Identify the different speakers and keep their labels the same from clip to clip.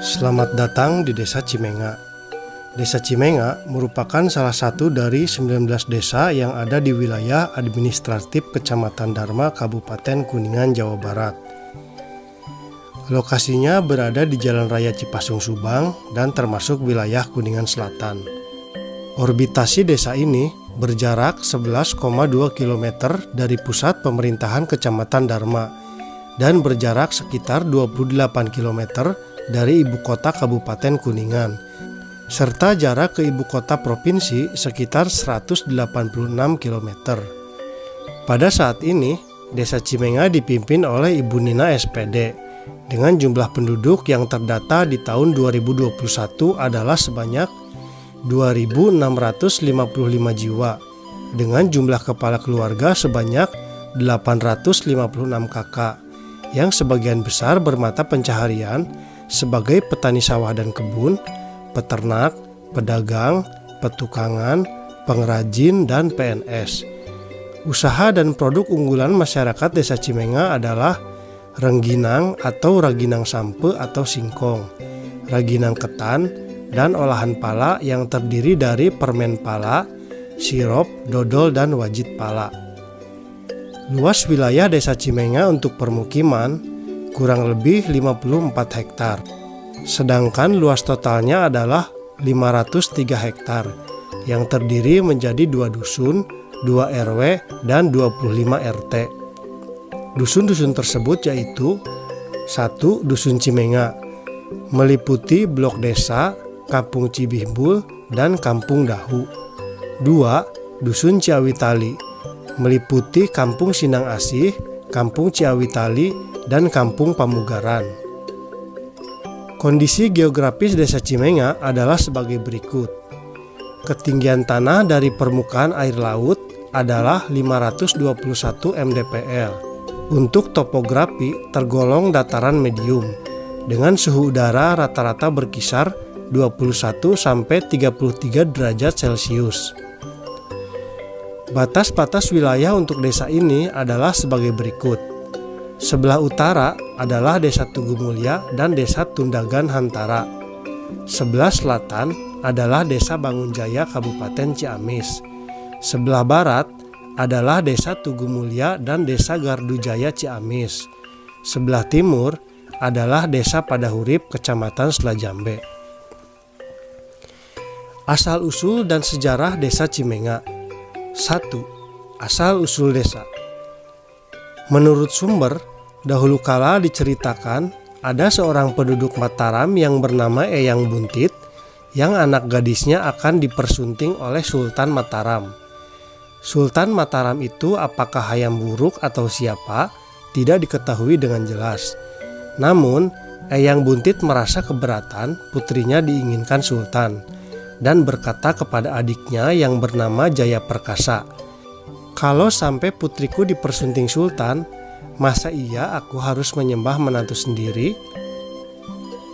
Speaker 1: Selamat datang di Desa Cimenga. Desa Cimenga merupakan salah satu dari 19 desa yang ada di wilayah administratif Kecamatan Dharma, Kabupaten Kuningan, Jawa Barat. Lokasinya berada di Jalan Raya Cipasung Subang dan termasuk wilayah Kuningan Selatan. Orbitasi desa ini berjarak 11,2 km dari pusat pemerintahan Kecamatan Dharma dan berjarak sekitar 28 km dari ibu kota Kabupaten Kuningan, serta jarak ke ibu kota provinsi sekitar 186 km. Pada saat ini, Desa Cimenga dipimpin oleh Ibu Nina SPD dengan jumlah penduduk yang terdata di tahun 2021 adalah sebanyak 2.655 jiwa, dengan jumlah kepala keluarga sebanyak 856 kakak, yang sebagian besar bermata pencaharian sebagai petani sawah dan kebun, peternak, pedagang, petukangan, pengrajin, dan PNS. Usaha dan produk unggulan masyarakat Desa Cimenga adalah rengginang atau raginang sampe atau singkong, raginang ketan, dan olahan pala yang terdiri dari permen pala, sirup, dodol, dan wajit pala. Luas wilayah Desa Cimenga untuk permukiman kurang lebih 54 hektar, sedangkan luas totalnya adalah 503 hektar yang terdiri menjadi 2 dusun, 2 RW, dan 25 RT. Dusun-dusun tersebut yaitu 1. Dusun Cimenga, meliputi blok desa, Kampung Cibimbul, dan Kampung Dahu. 2. Dusun Ciawitali, meliputi Kampung Sindang Asih, Kampung Ciawitali, dan Kampung Pamugaran. Kondisi geografis Desa Cimenga adalah sebagai berikut. Ketinggian tanah dari permukaan air laut adalah 521 mdpl. Untuk topografi tergolong dataran medium dengan suhu udara rata-rata berkisar 21 sampai 33 derajat Celcius. Batas-batas wilayah untuk desa ini adalah sebagai berikut. Sebelah utara adalah Desa Tugu Mulya dan Desa Tundagan Hantara. Sebelah selatan adalah Desa Bangunjaya Kabupaten Ciamis. Sebelah barat adalah Desa Tugu Mulya dan Desa Gardujaya Ciamis. Sebelah timur adalah Desa Padahurip Kecamatan Selajambe. Asal-usul dan sejarah Desa Cimenga. 1. Asal-usul desa. Menurut sumber, dahulu kala diceritakan ada seorang penduduk Mataram yang bernama Eyang Buntit yang anak gadisnya akan dipersunting oleh Sultan Mataram. Sultan Mataram itu apakah Hayam Wuruk atau siapa tidak diketahui dengan jelas. Namun, Eyang Buntit merasa keberatan putrinya diinginkan Sultan dan berkata kepada adiknya yang bernama Jaya Perkasa, "Kalau sampai putriku dipersunting Sultan, masa iya aku harus menyembah menantu sendiri?"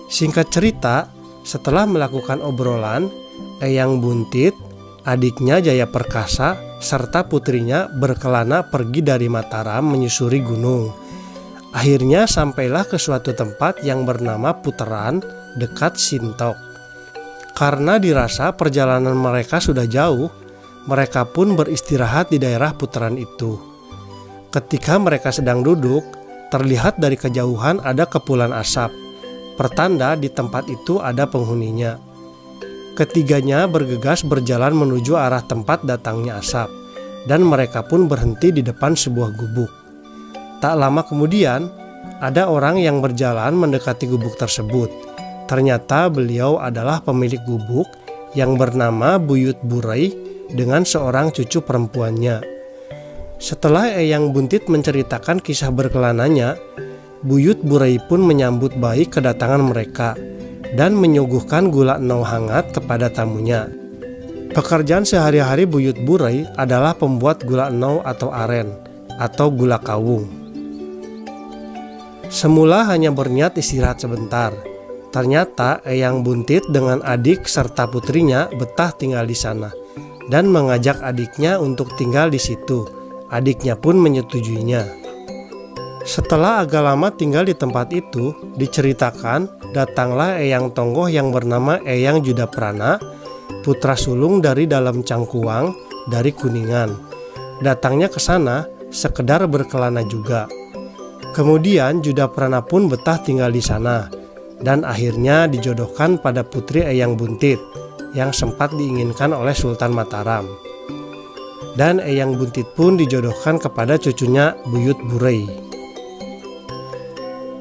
Speaker 1: Singkat cerita, setelah melakukan obrolan, Eyang Buntit, adiknya Jaya Perkasa, serta putrinya berkelana pergi dari Mataram menyusuri gunung. Akhirnya sampailah ke suatu tempat yang bernama Puteran dekat Sintok. Karena dirasa perjalanan mereka sudah jauh, mereka pun beristirahat di daerah Puteran itu. Ketika mereka sedang duduk, terlihat dari kejauhan ada kepulan asap, pertanda di tempat itu ada penghuninya. Ketiganya bergegas berjalan menuju arah tempat datangnya asap, dan mereka pun berhenti di depan sebuah gubuk. Tak lama kemudian, ada orang yang berjalan mendekati gubuk tersebut. Ternyata beliau adalah pemilik gubuk yang bernama Buyut Burai dengan seorang cucu perempuannya. Setelah Eyang Buntit menceritakan kisah berkelananya, Buyut Burai pun menyambut baik kedatangan mereka dan menyuguhkan gula eno hangat kepada tamunya. Pekerjaan sehari-hari Buyut Burai adalah pembuat gula eno atau aren atau gula kawung. Semula hanya berniat istirahat sebentar. Ternyata Eyang Buntit dengan adik serta putrinya betah tinggal di sana dan mengajak adiknya untuk tinggal di situ. Adiknya pun menyetujuinya. Setelah agak lama tinggal di tempat itu, diceritakan datanglah Eyang Tonggoh yang bernama Eyang Judaprana, putra sulung dari dalam Cangkuang dari Kuningan. Datangnya ke sana sekedar berkelana juga. Kemudian Judaprana pun betah tinggal di sana dan akhirnya dijodohkan pada putri Eyang Buntit yang sempat diinginkan oleh Sultan Mataram. Dan Eyang Buntit pun dijodohkan kepada cucunya Buyut Burei.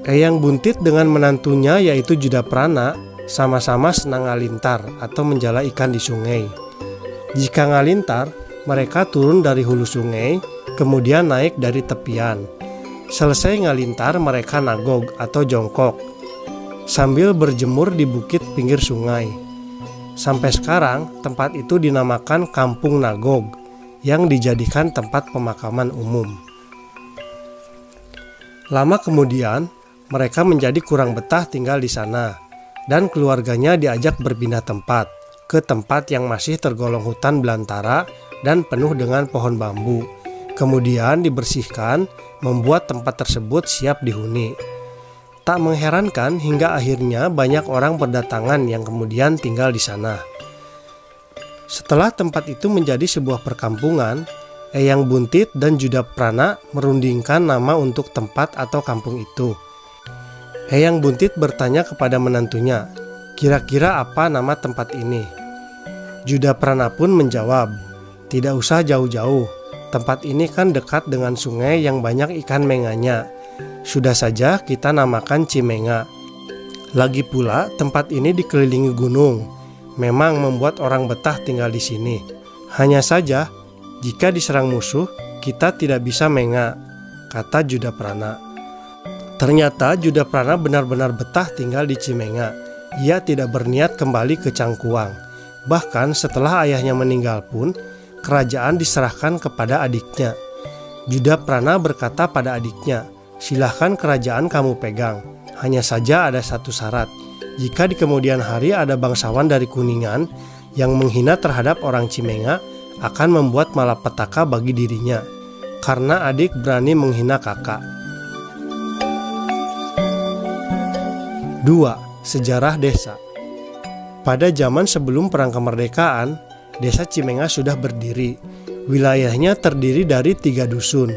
Speaker 1: Eyang Buntit dengan menantunya yaitu Judaprana sama-sama senang ngalintar atau menjala ikan di sungai. Jika ngalintar, mereka turun dari hulu sungai, kemudian naik dari tepian. Selesai ngalintar, mereka nagog atau jongkok, sambil berjemur di bukit pinggir sungai. Sampai sekarang, tempat itu dinamakan Kampung Nagog, yang dijadikan tempat pemakaman umum. Lama kemudian, mereka menjadi kurang betah tinggal di sana, dan keluarganya diajak berpindah tempat, ke tempat yang masih tergolong hutan belantara dan penuh dengan pohon bambu. Kemudian dibersihkan, membuat tempat tersebut siap dihuni. Tak mengherankan hingga akhirnya banyak orang berdatangan yang kemudian tinggal di sana. Setelah tempat itu menjadi sebuah perkampungan, Eyang Buntit dan Judaprana merundingkan nama untuk tempat atau kampung itu. Eyang Buntit bertanya kepada menantunya, kira-kira apa nama tempat ini? Judaprana pun menjawab, tidak usah jauh-jauh, tempat ini kan dekat dengan sungai yang banyak ikan menganya. Sudah saja kita namakan Cimenga. Lagi pula tempat ini dikelilingi gunung, memang membuat orang betah tinggal di sini. Hanya saja, jika diserang musuh, kita tidak bisa menga, kata Judaprana. Ternyata Judaprana benar-benar betah tinggal di Cimenga. Ia tidak berniat kembali ke Cangkuang. Bahkan setelah ayahnya meninggal pun, kerajaan diserahkan kepada adiknya. Judaprana berkata pada adiknya, silahkan kerajaan kamu pegang. Hanya saja ada satu syarat. Jika di kemudian hari ada bangsawan dari Kuningan yang menghina terhadap orang Cimenga, akan membuat malapetaka bagi dirinya, karena adik berani menghina kakak. 2. Sejarah desa. Pada zaman sebelum Perang Kemerdekaan, Desa Cimenga sudah berdiri. Wilayahnya terdiri dari 3 dusun,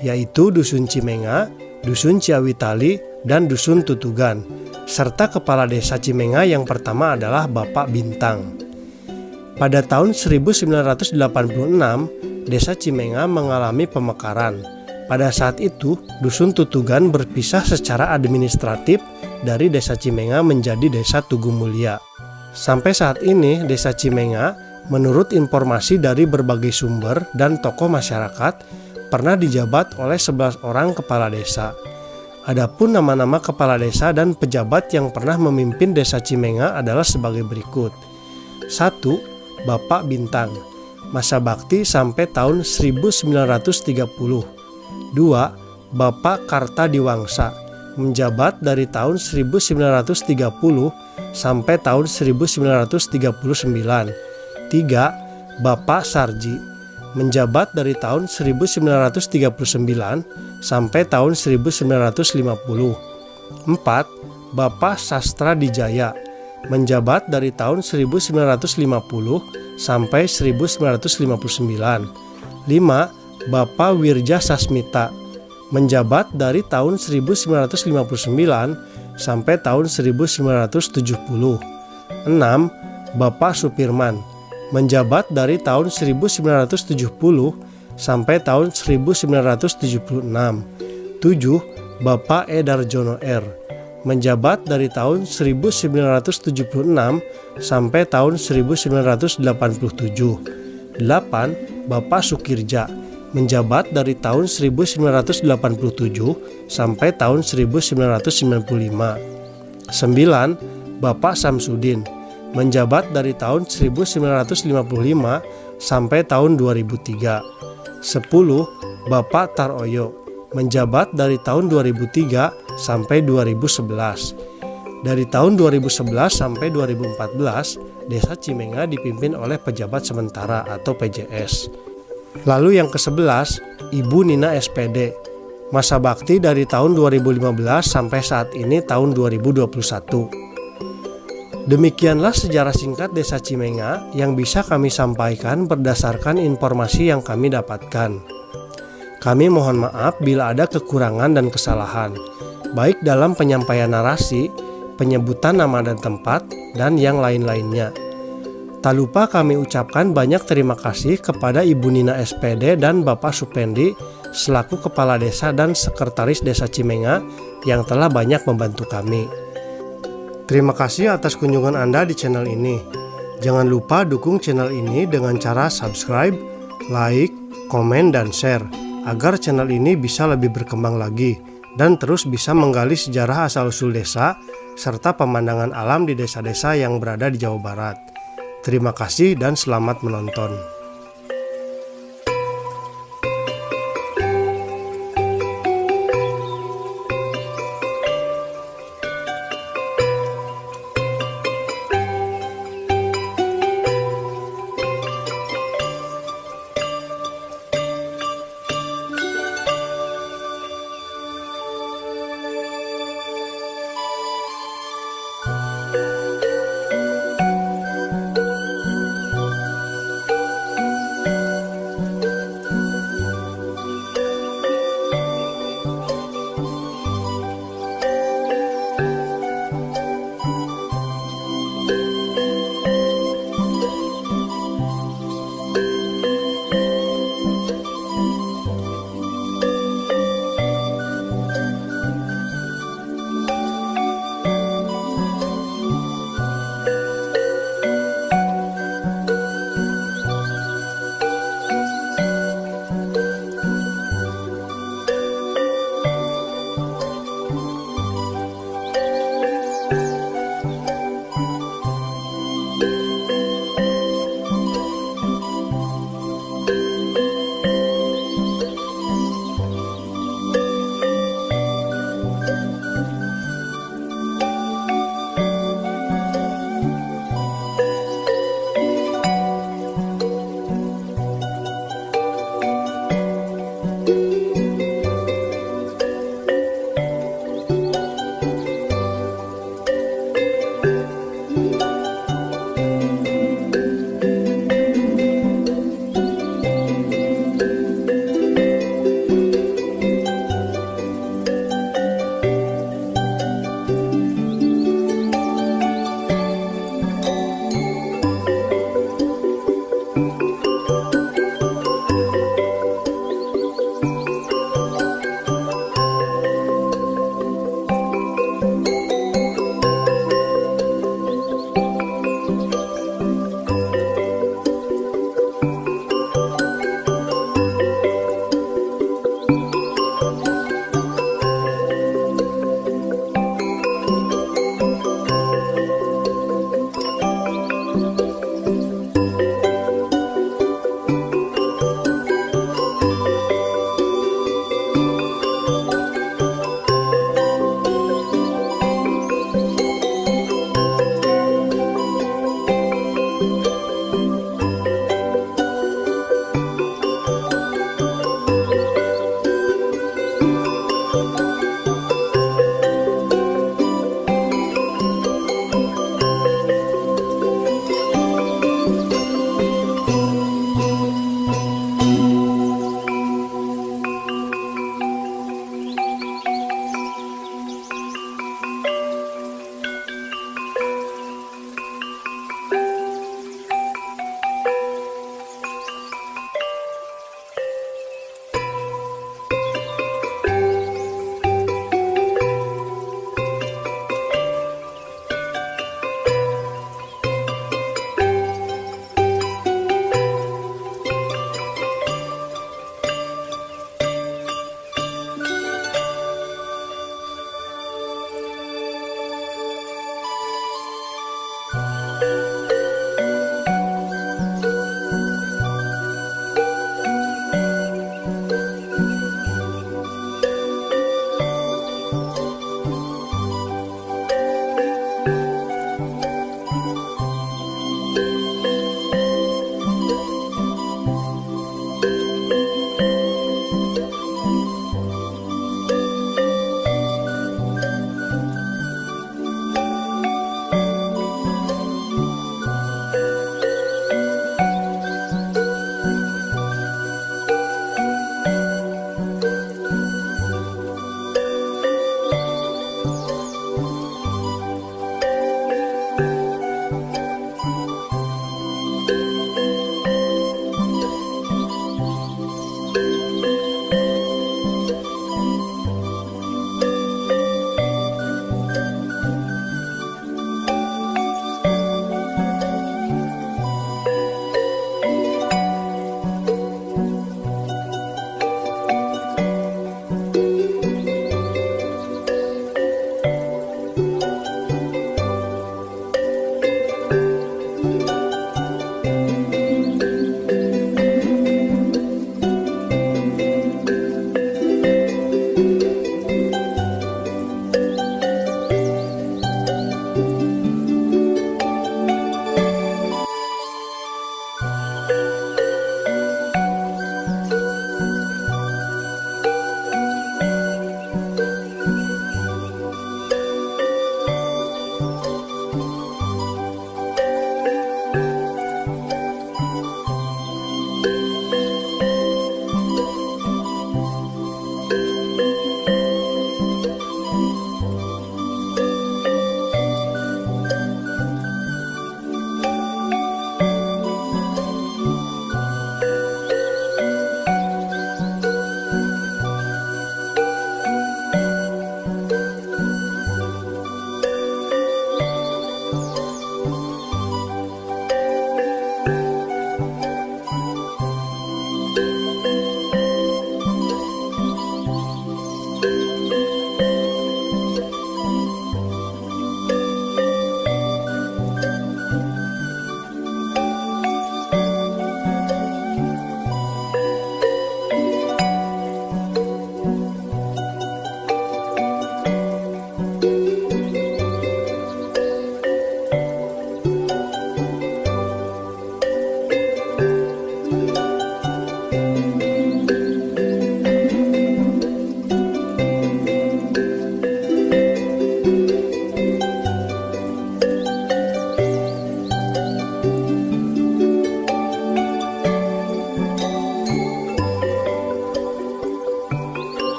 Speaker 1: yaitu Dusun Cimenga, Dusun Ciawitali, dan Dusun Tutugan, serta kepala desa Cimenga yang pertama adalah Bapak Bintang. Pada tahun 1986, Desa Cimenga mengalami pemekaran. Pada saat itu, Dusun Tutugan berpisah secara administratif dari Desa Cimenga menjadi Desa Tugu Mulia. Sampai saat ini, Desa Cimenga, menurut informasi dari berbagai sumber dan tokoh masyarakat, pernah dijabat oleh 11 orang kepala desa. Adapun nama-nama kepala desa dan pejabat yang pernah memimpin Desa Cimenga adalah sebagai berikut. 1. Bapak Bintang, masa bakti sampai tahun 1930. 2. Bapak Kartadiwangsa, menjabat dari tahun 1930 sampai tahun 1939. 3. Bapak Sarji, menjabat dari tahun 1939 sampai tahun 1950. 4. Bapak Sastra Dijaya, menjabat dari tahun 1950 sampai 1959. 5. Bapak Wirja Sasmita, menjabat dari tahun 1959 sampai tahun 1970. 6. Bapak Supirman, menjabat dari tahun 1970 sampai tahun 1976. 7. Bapak Edarjono R, menjabat dari tahun 1976 sampai tahun 1987. 8. Bapak Sukirja, menjabat dari tahun 1987 sampai tahun 1995. 9. Bapak Samsudin, menjabat dari tahun 1955 sampai tahun 2003. 10. Bapak Taroyo, menjabat dari tahun 2003 sampai 2011. Dari tahun 2011 sampai 2014, Desa Cimenga dipimpin oleh pejabat sementara atau PJS. Lalu yang ke-11, Ibu Nina SPD, Masa bakti dari tahun 2015 sampai saat ini tahun 2021. Demikianlah sejarah singkat Desa Cimenga yang bisa kami sampaikan berdasarkan informasi yang kami dapatkan. Kami mohon maaf bila ada kekurangan dan kesalahan, baik dalam penyampaian narasi, penyebutan nama dan tempat, dan yang lain-lainnya. Tak lupa kami ucapkan banyak terima kasih kepada Ibu Nina SPD dan Bapak Supendi selaku Kepala Desa dan Sekretaris Desa Cimenga yang telah banyak membantu kami. Terima kasih atas kunjungan Anda di channel ini. Jangan lupa dukung channel ini dengan cara subscribe, like, komen, dan share agar channel ini bisa lebih berkembang lagi dan terus bisa menggali sejarah asal-usul desa serta pemandangan alam di desa-desa yang berada di Jawa Barat. Terima kasih dan selamat menonton.